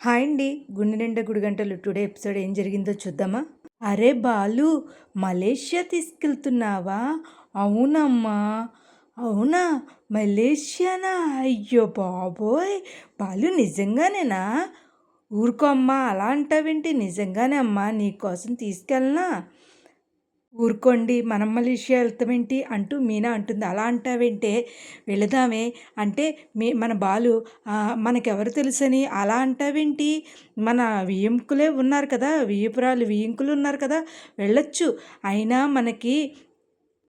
Hi అండి. గుండె నిండా గుడిగంటలు టుడే ఎపిసోడ్ ఏం జరిగిందో చూద్దామా? అరే బాలు, మలేషియా తీసుకెళ్తున్నావా? అవునమ్మా. అవునా? మలేషియానా? అయ్యో బాబోయ్! బాలు నిజంగానేనా? ఊరుకో అమ్మా, అలా అంటావేంటి? నిజంగానే అమ్మా, నీకోసం తీసుకెళ్ళనా? ఊరుకోండి, మనం మలేషియా వెళ్తామేంటి అంటూ మీనా అంటుంది. అలా అంటావేంటే, వెళదామే అంటే మన బాలు మనకెవరు తెలుసని అలా అంటావేంటి? మన వియ్యంకులే ఉన్నారు కదా, వియ్యపురాలు వియ్యంకులు ఉన్నారు కదా, వెళ్ళొచ్చు. అయినా మనకి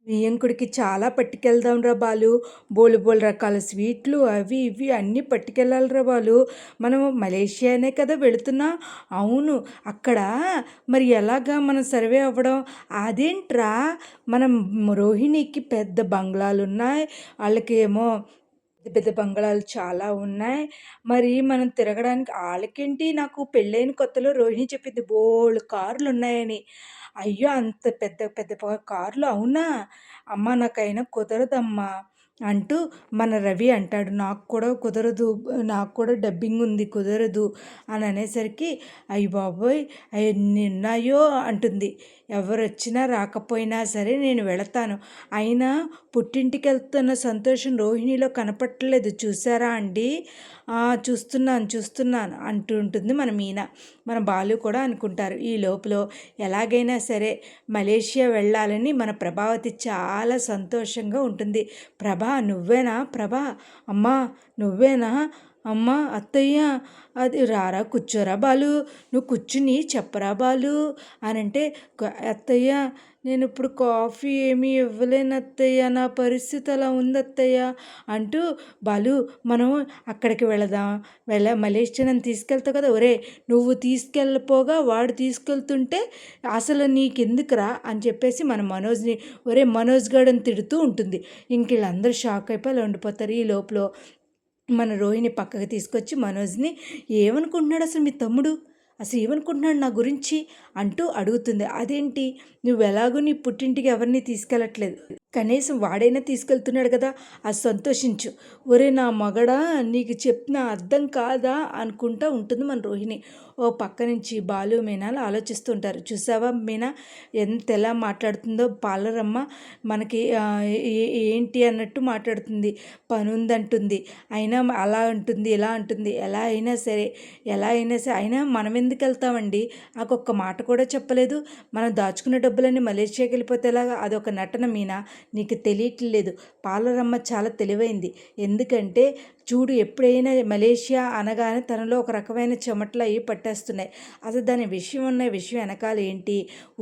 వియ్యంకుడికి చాలా పట్టుకెళ్దాం రా బాలు. బోలు బోలు రకాల స్వీట్లు అవి ఇవి అన్నీ పట్టుకెళ్ళాలిరా బాలు. మనం మలేషియానే కదా వెళుతున్నా. అవును. అక్కడ మరి ఎలాగా మనం సర్వే అవ్వడం? అదేంట్రా, మనం రోహిణికి పెద్ద బంగ్లాలున్నాయి, వాళ్ళకేమో పెద్ద పెద్ద బంగళాలు చాలా ఉన్నాయి. మరి మనం తిరగడానికి ఆళ్ళకేంటి, నాకు పెళ్ళైన కొత్తలో రోహిణి చెప్పింది బోలెడు కార్లున్నాయని. అయ్యో! అంత పెద్ద పెద్ద కార్లు అవునా? అమ్మ నాకైనా కుదరదమ్మా అంటూ మన రవి అంటాడు. నాకు కూడా కుదరదు. నాకు కూడా డబ్బింగ్ ఉంది, కుదరదు అని అనేసరికి అయ్య బాబోయ్! ఎన్ని ఉన్నాయో అంటుంది. ఎవరొచ్చినా రాకపోయినా సరే నేను వెళతాను. అయినా పుట్టింటికెళ్తున్న సంతోషం రోహిణిలో కనపడట్లేదు చూసారా అండి? చూస్తున్నాను, చూస్తున్నాను అంటూ ఉంటుంది మన మీనా. మన బాలు కూడా అనుకుంటారు. ఈ లోపల ఎలాగైనా సరే మలేషియా వెళ్ళాలని మన ప్రభావతి చాలా సంతోషంగా ఉంటుంది. ప్రభా నువ్వేనా? ప్రభా అమ్మా నువ్వేనా? అమ్మ అత్తయ్య, అది రారా కూర్చోరా బాలు, నువ్వు కూర్చుని చెప్పరా బాలు అని అంటే, అత్తయ్య నేను ఇప్పుడు కాఫీ ఏమీ ఇవ్వలేను అత్తయ్య, నా పరిస్థితి అలా ఉంది అత్తయ్య అంటూ, బాలు మనం అక్కడికి వెళదాం, మలేషియా నన్ను తీసుకెళ్తావు కదా, ఒరే నువ్వు తీసుకెళ్ళపోగా వాడు తీసుకెళ్తుంటే అసలు నీకెందుకురా అని చెప్పేసి మన మనోజ్ని ఒరే మనోజ్ గాడని తిడుతూ ఉంటుంది. ఇంక వీళ్ళందరూ షాక్ అయిపోయి అలా ఉండిపోతారు. ఈ లోపల మన రోహిణి పక్కకి తీసుకొచ్చి మనోజ్ని, ఏమనుకుంటున్నాడు అసలు మీ తమ్ముడు, అసలు ఏమనుకుంటున్నాడు నా గురించి అంటూ అడుగుతుంది. అదేంటి, నువ్వు ఎలాగో నీ పుట్టింటికి ఎవరిని తీసుకెళ్ళట్లేదు, కనీసం వాడైనా తీసుకెళ్తున్నాడు కదా, అది సంతోషించు. ఒరే నా మగడా, నీకు చెప్పిన అర్థం కాదా అనుకుంటా ఉంటుంది మన రోహిణి. ఓ పక్క నుంచి బాలు మీనాలు ఆలోచిస్తూ ఉంటారు. చూసావా మీనా ఎలా మాట్లాడుతుందో, పాలరమ్మ మనకి ఏంటి అన్నట్టు మాట్లాడుతుంది. పని ఉందంటుంది, అయినా అలా అంటుంది ఇలా అంటుంది. ఎలా అయినా సరే అయినా మనం ఎందుకు వెళ్తామండి, నాకొక్క మాట కూడా చెప్పలేదు. మనం దాచుకున్న డబ్బులన్నీ మలేషియాకి వెళ్ళిపోతే ఎలాగా? అదొక నటన మీనా, నీకు తెలియట్లేదు. పాలరమ్మ చాలా తెలివైంది. ఎందుకంటే చూడు, ఎప్పుడైనా మలేషియా అనగానే తనలో ఒక రకమైన చెమటలు అవి పట్టేస్తున్నాయి. అసలు దాని విషయం వెనకాల ఏంటి,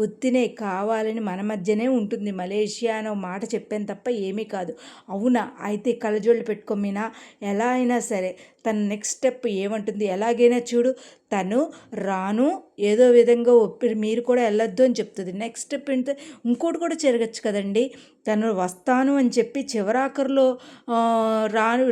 ఉత్తినే కావాలని మన మధ్యనే ఉంటుంది. మలేషియా అనే మాట చెప్పాను తప్ప ఏమీ కాదు. అవునా? అయితే కళ్ళజోళ్ళు పెట్టుకోమీనా, ఎలా అయినా సరే తన నెక్స్ట్ స్టెప్ ఏమంటుంది, ఎలాగైనా చూడు తను రాను ఏదో విధంగా మీరు కూడా వెళ్ళొద్దు అని చెప్తుంది. నెక్స్ట్ స్టెప్ ఏంటంటే ఇంకోటి కూడా జరగచ్చు కదండి, తను వస్తాను అని చెప్పి చివరాఖరిలో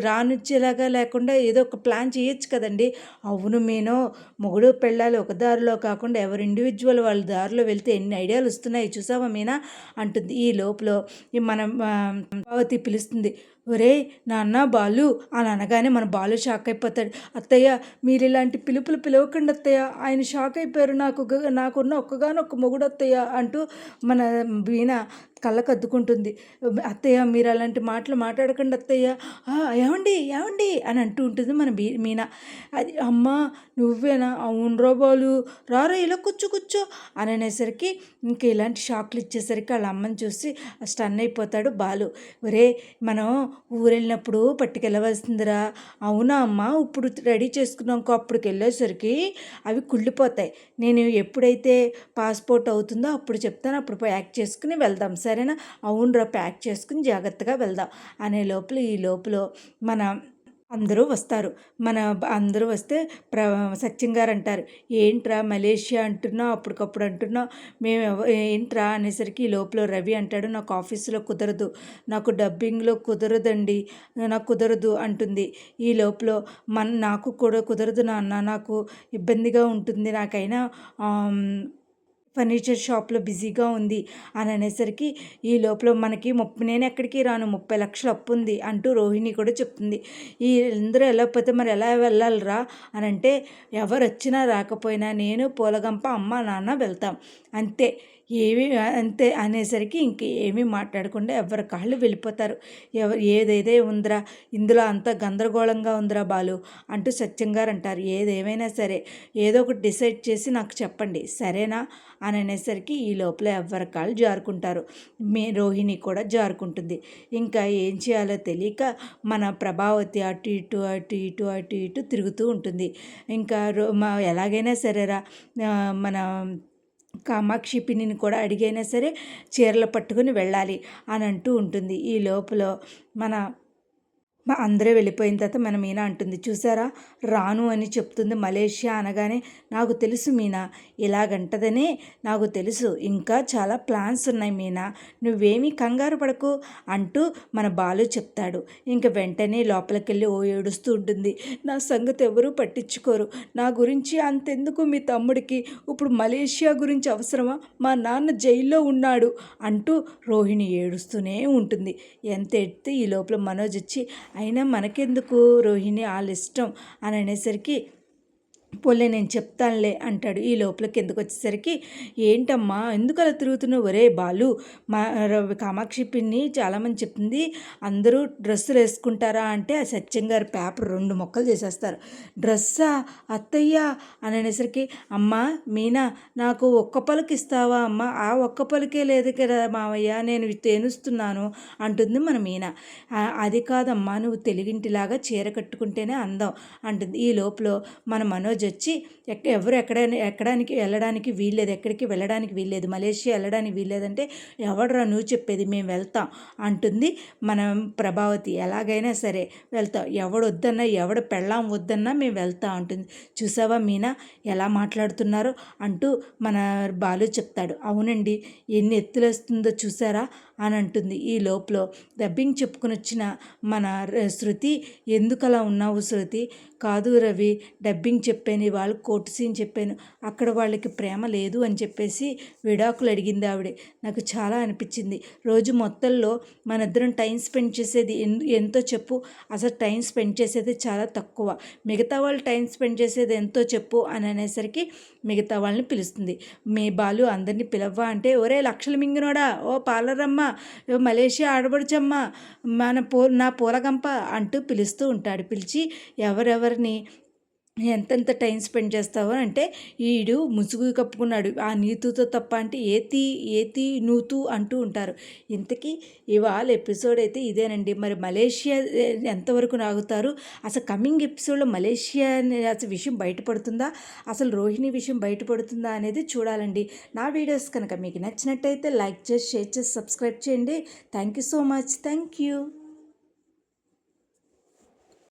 రానిచ్చేలాగా లేకుండా ఏదో ఒక ప్లాన్ చేయొచ్చు కదండి. అవును మీనో, మొగుడు పెళ్ళాలి ఒక దారిలో కాకుండా ఎవరు ఇండివిజువల్ వాళ్ళ దారిలో వెళ్తే ఎన్ని ఐడియాలు వస్తున్నాయి చూసావా మీనా అంటుంది. ఈ లోపల మనం భగవతి పిలుస్తుంది. ఒరే నాన్న బాలు అని అనగానే మన బాలు షాక్ అయిపోతాడు. అత్తయ్య మీరు ఇలాంటి పిలుపులు పిలవకండి అత్తయ్య, ఆయన షాక్ అయిపోయారు, నాకున్న ఒక్కగానొక్క మొగుడు అత్తయ్య అంటూ మన వీణ కళ్ళకు అద్దుకుంటుంది. అత్తయ్య మీరు అలాంటి మాటలు మాట్లాడకండి అత్తయ్య, ఏమండి ఏమండి అని అంటూ ఉంటుంది మన మీనా. అది అమ్మ నువ్వేనా? అవునరా బాలు, రారా ఇలా కూర్చో కూర్చో అని అనేసరికి ఇంక ఇలాంటి షాక్లు ఇచ్చేసరికి వాళ్ళ అమ్మని చూసి స్టన్ అయిపోతాడు బాలు. ఒరే మనం ఊరెళ్ళినప్పుడు పట్టుకెళ్ళవలసిందిరా. అవునా అమ్మ, ఇప్పుడు రెడీ చేసుకున్నాం, అప్పటికి వెళ్ళేసరికి అవి కుళ్ళిపోతాయి. నేను ఎప్పుడైతే పాస్పోర్ట్ అవుతుందో అప్పుడు చెప్తాను, అప్పుడు ప్యాక్ చేసుకుని వెళ్దాం సరేనా? అవునరా, ప్యాక్ చేసుకుని జాగ్రత్తగా వెళ్దాం అనే లోపల ఈ లోపల మన అందరూ వస్తారు. అందరూ వస్తే సత్యం గారు అంటారు, ఏంట్రా మలేషియా అంటున్నావు, అప్పటికప్పుడు అంటున్నావు, ఏంట్రా అనేసరికి ఈ లోపల రవి అంటాడు, నాకు ఆఫీసులో కుదరదు, నాకు డబ్బింగ్లో కుదరదండి, నాకు కుదరదు అంటుంది. ఈ లోపల నాకు కూడా కుదరదు నాన్న, నాకు ఇబ్బందిగా ఉంటుంది, నాకైనా ఫర్నిచర్ షాప్లో బిజీగా ఉంది అని అనేసరికి ఈ లోపల మనకి నేను ఎక్కడికి రాను 30 లక్షలు అప్పు ఉంది అంటూ రోహిణి కూడా చెప్తుంది. ఈ అందరూ వెళ్ళకపోతే మరి ఎలా వెళ్ళాలిరా అని అంటే, ఎవరు వచ్చినా రాకపోయినా నేను పూలగంప అమ్మ నాన్న వెళ్తాం అంతే, అంతే అనేసరికి ఇంకేమీ మాట్లాడకుండా ఎవరి కాళ్ళు వెళ్ళిపోతారు. ఏదేదే ఉందిరా ఇందులో అంత గందరగోళంగా ఉందిరా బాలు అంటూ సత్యం గారు అంటారు. ఏదేమైనా సరే ఏదో ఒకటి డిసైడ్ చేసి నాకు చెప్పండి సరేనా అని అనేసరికి ఈ లోపల ఎవరి కాళ్ళు జారుకుంటారు. రోహిణి కూడా జారుకుంటుంది. ఇంకా ఏం చేయాలో తెలియక మన ప్రభావతి అటు ఇటు అటు ఇటు అటు ఇటు తిరుగుతూ ఉంటుంది. ఇంకా ఎలాగైనా సరేరా మన కామాక్షి పిన్నిని కూడా అడిగైనా సరే చీరలు పట్టుకుని వెళ్ళాలి అని అంటూ ఉంటుంది. ఈ లోపల అందరూ వెళ్ళిపోయిన తర్వాత మన మీనా అంటుంది, చూసారా రాను అని చెప్తుంది. మలేషియా అనగానే నాకు తెలుసు మీనా, ఇలాగంటదనే నాకు తెలుసు, ఇంకా చాలా ప్లాన్స్ ఉన్నాయి మీనా, నువ్వేమీ కంగారు పడకు అంటూ మన బాలు చెప్తాడు. ఇంక వెంటనే లోపలికి వెళ్ళి ఏడుస్తూ ఉంటుంది. నా సంగతి ఎవరూ పట్టించుకోరు, నా గురించి అంతెందుకు మీ తమ్ముడికి, ఇప్పుడు మలేషియా గురించి అవసరమా, మా నాన్న జైల్లో ఉన్నాడు అంటూ రోహిణి ఏడుస్తూనే ఉంటుంది. ఎంత ఎడితే ఈ లోపల మనోజ్ వచ్చి, అయినా మనకెందుకు రోహిణి వాళ్ళ ఇష్టం అని అనేసరికి, పోలే నేను చెప్తానులే అంటాడు. ఈ లోపలికి ఎందుకు వచ్చేసరికి, ఏంటమ్మా ఎందుకు అలా తిరుగుతున్నావు, ఒరే బాలు మా కామాక్షి పిన్ని చాలామంది చెప్పింది అందరూ డ్రెస్సులు వేసుకుంటారా అంటే, ఆ సత్యం గారు పేపర్ 2 ముక్కలు చేసేస్తారు. డ్రెస్సా అత్తయ్య అని అనేసరికి, అమ్మ మీనా నాకు ఒక్క పలుకు ఇస్తావా అమ్మ, ఆ ఒక్క పలుకే లేదు కదా మావయ్య, నేను తేనుస్తున్నాను అంటుంది మన మీనా. అది కాదమ్మా, నువ్వు తెలుగింటిలాగా చీర కట్టుకుంటేనే అందం అంటుంది. ఈ లోపల మన మనోజ్ వచ్చి, ఎవరు వెళ్ళడానికి వీల్లేదు, ఎక్కడికి వెళ్ళడానికి వీల్లేదు, మలేషియా వెళ్ళడానికి వీల్లేదంటే, ఎవడరా నువ్వు చెప్పేది, మేము వెళ్తాం అంటుంది మనం ప్రభావతి. ఎలాగైనా సరే వెళ్తాం, ఎవడొద్దన్నా ఎవడ పెళ్ళాం వద్దన్నా మేము వెళ్తాం అంటుంది. చూసావా మీనా ఎలా మాట్లాడుతున్నారో అంటూ మన బాలు చెప్తాడు. అవునండి ఎన్ని ఎత్తులేస్తుందో చూసారా అని అంటుంది. ఈ లోపల డబ్బింగ్ చెప్పుకొని వచ్చిన మన శృతి, ఎందుకు అలా ఉన్నావు శృతి, కాదు రవి డబ్బింగ్ చెప్పాను, వాళ్ళు కోర్టు సీన్ చెప్పాను, అక్కడ వాళ్ళకి ప్రేమ లేదు అని చెప్పేసి విడాకులు అడిగింది ఆవిడే. నాకు చాలా అనిపించింది, రోజు మొత్తంలో మన ఇద్దరం టైం స్పెండ్ చేసేది ఎంతో చెప్పు, అసలు టైం స్పెండ్ చేసేది చాలా తక్కువ, మిగతా వాళ్ళు టైం స్పెండ్ చేసేది ఎంతో చెప్పు అని అనేసరికి మిగతా వాళ్ళని పిలుస్తుంది. మీ బాలు అందరినీ పిలవ్వా అంటే, ఒరే లక్షలు మింగినోడా, ఓ పాలరమ్మ, ఓ మలేషియా ఆడబడుచమ్మ, నా పూలగంప అంటూ పిలుస్తూ ఉంటాడు. పిలిచి ఎవరెవరిని ఎంతెంత టైం స్పెండ్ చేస్తావు అంటే, ఈడు ముసుగు కప్పుకున్నాడు, ఆ నీతుతో తప్ప అంటే ఏతి నూతు అంటూ ఉంటారు. ఇంతకీ ఇవాళ ఎపిసోడ్ అయితే ఇదేనండి. మరి మలేషియా ఎంతవరకు నాగుతారు, అసలు కమింగ్ ఎపిసోడ్లో మలేషియా అసలు విషయం బయటపడుతుందా, అసలు రోహిణి విషయం బయటపడుతుందా అనేది చూడాలండి. నా వీడియోస్ కనుక మీకు నచ్చినట్టయితే లైక్ చేసి షేర్ చేసి సబ్స్క్రైబ్ చేయండి. Thank you so much. Thank you.